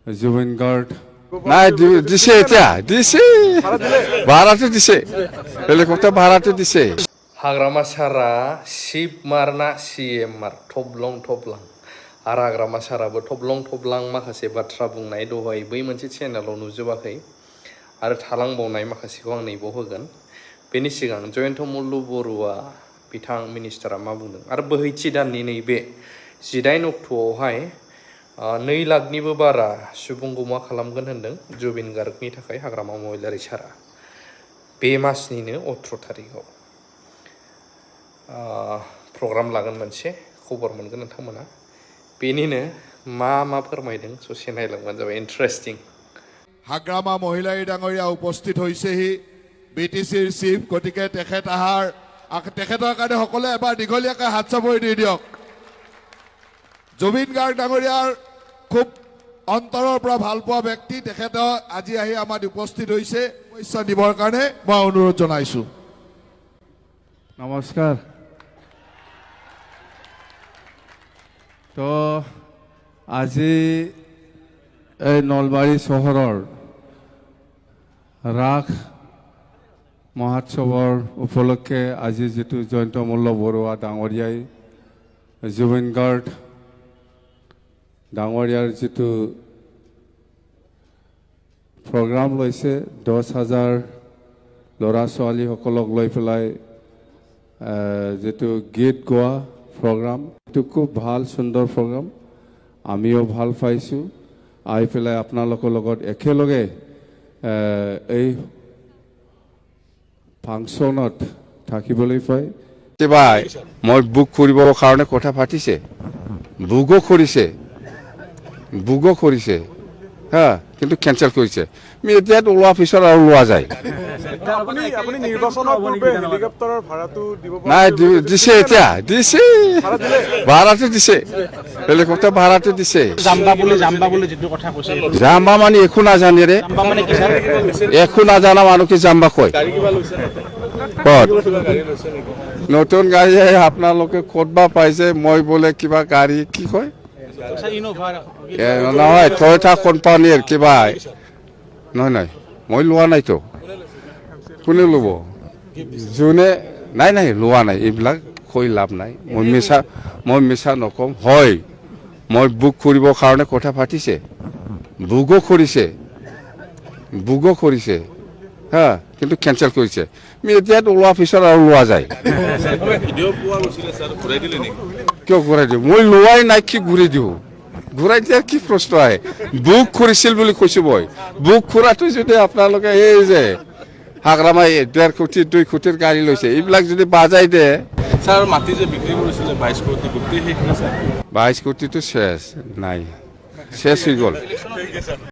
Zubeen guard নাই দিছে এতিয়া দিছে ভাড়াটো দিছে হেলিকপ্টাৰ ভাড়াটো দিছে हाग्रामा सारा शिब मारना CM मार थब्लं थब्लां आरो हाग्रामा साराबो थब्लं थब्लां माखासे बाथ्रा बुंनाय दहाय बै मोनसे चेनेलाव नुजोबाखै आरो थालांबावनाय माखासेखौ आं नैबाव होगोन बेनि सिगां जयन्त मल्ल बरुवा बिथां मिनिस्टारा मा बुंदों आरो बोहैथि दाननि नैबे 19 अक्ट'आवहाय 2 लाखनिबो बारा सुबुंखौ मा खालामगोन होनदों जुबिन गार्गनि थाखाय हाग्रामा महिलारि सारा बे मासनिनो 18 थारिखआव प्रग्राम लागोन मोनसे खबर मोनगोन नोंथांमोना बेनिनो मा फोरमायदों ससे नायलांबानो जाबाय इन्टारेस्टिं हाग्रामा महिलारी डांगरिया उपस्थित হৈছেহি বিটিসিৰ চিফ গতিকে তেখেতৰ কাৰণে সকলে এবাৰ দীঘলীয়াকৈ হাত চাপৰি দি দিয়ক জুবিন গাৰ্গ ডাঙৰীয়াৰ খুব অন্তৰৰ পৰা ভাল পোৱা ব্যক্তি তেখেত আজি আহি আমাৰ উপস্থিত হৈছে শুভেচ্ছা দিবৰ কাৰণে মই অনুৰোধ জনাইছো নমস্কাৰ তো আজি এই নলবাৰী চহৰৰ ৰাস মহোৎসৱৰ উপলক্ষে আজি যেটো জয়ন্ত মল্ল বৰুৱা ডাঙৰীয়াই জুবিন গাৰ্গ ডাঙৰীয়াৰ যেটো প্ৰগ্ৰাম লৈছে 10,000 ল'ৰা ছোৱালীসকলক লৈ পেলাই যেটো গীত গোৱা প্ৰগ্ৰাম এটো খুব ভাল সুন্দৰ প্ৰগ্ৰাম আমিও ভাল পাইছো আই পেলাই আপোনালোকৰ লগত একেলগে এই ফাংচনত থাকিবলৈ পাই ভাই মই বুক কৰিবৰ কাৰণে কথা পাতিছে বুগো কৰিছে হা কিন্তু কেনসেল কৰিছে মিডিয়াত ওলোৱা পিছত আৰু লোৱা যায় আপুনি নিৰ্বাচনৰ পূৰ্বে হেলিকপ্টাৰৰ ভাড়াটো দিব নাই দিছে এতিয়া দিছে ভাড়াটো দিছে হেলিকপ্টাৰ ভাড়াটো দিছে জাম্বা বুলি যেটো কথা কৈছে জাম্বা মানে একো নাজানে ৰে একো নাজানা মানুহকে জাম্বা কয় নতুন গাড়ী আপোনালোকে ক'তবা পাইছে মই বোলে কিবা গাড়ী কি কয় নহয় টয়টা কোম্পানীৰ কিবা নহয় মই লোৱা নাইতো কোনে ল'ব যোনে নাই লোৱা নাই এইবিলাক কৈ লাভ নাই মই মিছা নকম হয় মই বুক কৰিবৰ কাৰণে কথা পাতিছে বুগো কৰিছে হা কিন্তু কেনসেল কৰিছে মিডিয়াত ওলোৱা পিছত আৰু লোৱা যায় কিয় ঘূৰাই দিওঁ মই লোৱাই নাই কি ঘূৰাই দিওঁ ঘূৰাই দিয়াৰ কি প্ৰশ্ন আহে বুক কৰিছিল বুলি কৈছো মই বুক কৰাটো যদি আপোনালোকে এই যে হাগ্ৰামা 1.5 কোটি 2 কোটিৰ গাড়ী লৈছে এইবিলাক যদি বাজাই দে স্যাৰ মাটি যে বিক্ৰি কৰিছিলে 22 কোটি গোটেই শেষ না স্যাৰ 22 কোটিটো শেষ নাই শেষ হৈ গ'ল